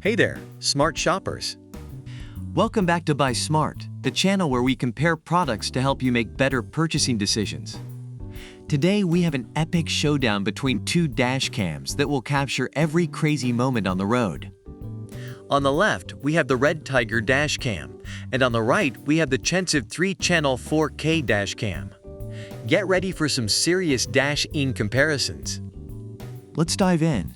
Hey there, smart shoppers. Welcome back to Buy Smart, the channel where we compare products to help you make better purchasing decisions. Today we have an epic showdown between two dash cams that will capture every crazy moment on the road. On the left, we have the RedTiger dash cam, and on the right, we have the CHENSIVE 3-channel 4K dash cam. Get ready for some serious dash-in comparisons. Let's dive in.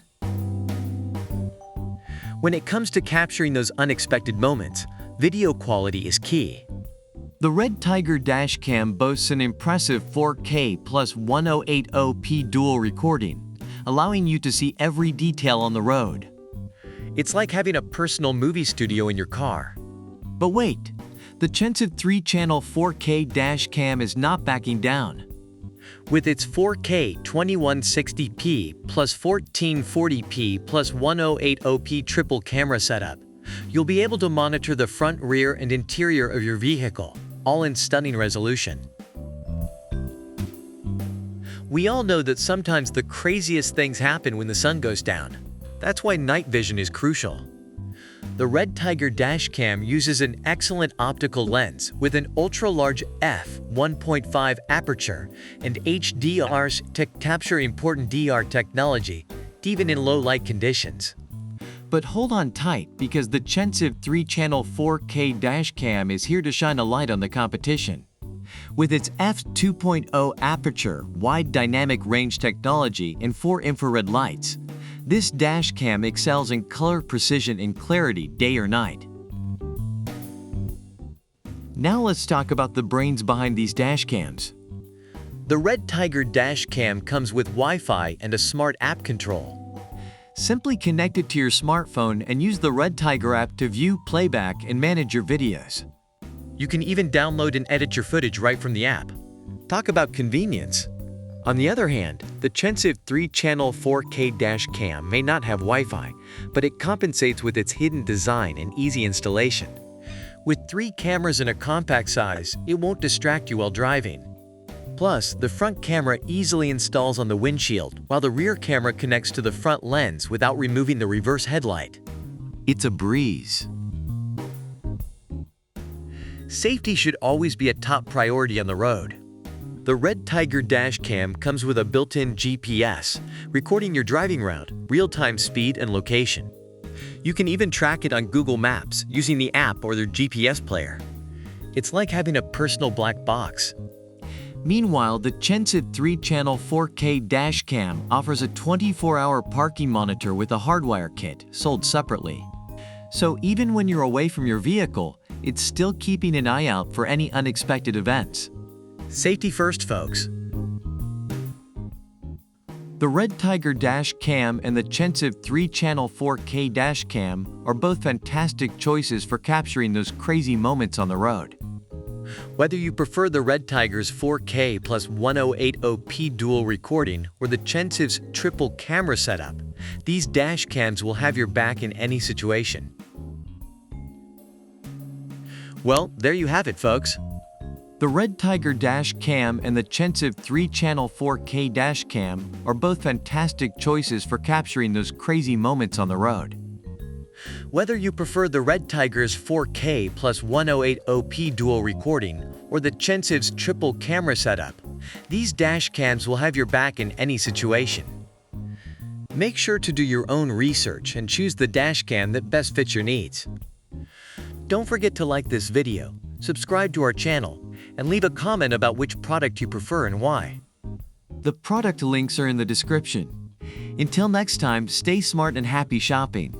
When it comes to capturing those unexpected moments, video quality is key. The RedTiger dash cam boasts an impressive 4K plus 1080p dual recording, allowing you to see every detail on the road. It's like having a personal movie studio in your car. But wait, the CHENSIVE 3-channel 4K dash cam is not backing down. With its 4K 2160p plus 1440p plus 1080p triple camera setup, you'll be able to monitor the front, rear, and interior of your vehicle, all in stunning resolution. We all know that sometimes the craziest things happen when the sun goes down. That's why night vision is crucial. The RedTiger dash cam uses an excellent optical lens with an ultra-large f1.5 aperture and HDR to capture important DR technology, even in low light conditions. But hold on tight, because the CHENSIVE 3-channel 4K dash cam is here to shine a light on the competition. With its f2.0 aperture, wide dynamic range technology, and 4 infrared lights, this dash cam excels in color precision and clarity day or night. Now let's talk about the brains behind these dash cams. The RedTiger dash cam comes with Wi-Fi and a smart app control. Simply connect it to your smartphone and use the RedTiger app to view, playback, and manage your videos. You can even download and edit your footage right from the app. Talk about convenience. On the other hand, the CHENSIVE 3-channel 4K dash cam may not have Wi-Fi, but it compensates with its hidden design and easy installation. With 3 cameras in a compact size, it won't distract you while driving. Plus, the front camera easily installs on the windshield, while the rear camera connects to the front lens without removing the reverse headlight. It's a breeze. Safety should always be a top priority on the road. The RedTiger dash cam comes with a built-in GPS, recording your driving route, real-time speed, and location. You can even track it on Google Maps using the app or their GPS player. It's like having a personal black box. Meanwhile, the CHENSIVE 3-channel 4K dash cam offers a 24-hour parking monitor with a hardwire kit, sold separately. So even when you're away from your vehicle, it's still keeping an eye out for any unexpected events. Safety first, folks. The RedTiger dash cam and the CHENSIVE 3-channel 4K dash cam are both fantastic choices for capturing those crazy moments on the road. Whether you prefer the RedTiger's 4K plus 1080p dual recording or the CHENSIVE's triple camera setup, these dash cams will have your back in any situation. Well, there you have it, folks. The RedTiger dash cam and the CHENSIVE 3-channel 4K dash cam are both fantastic choices for capturing those crazy moments on the road. Whether you prefer the RedTiger's 4K plus 1080p dual recording or the CHENSIVE's triple camera setup, these dash cams will have your back in any situation. Make sure to do your own research and choose the dash cam that best fits your needs. Don't forget to like this video, subscribe to our channel, and leave a comment about which product you prefer and why. The product links are in the description. Until next time, stay smart and happy shopping.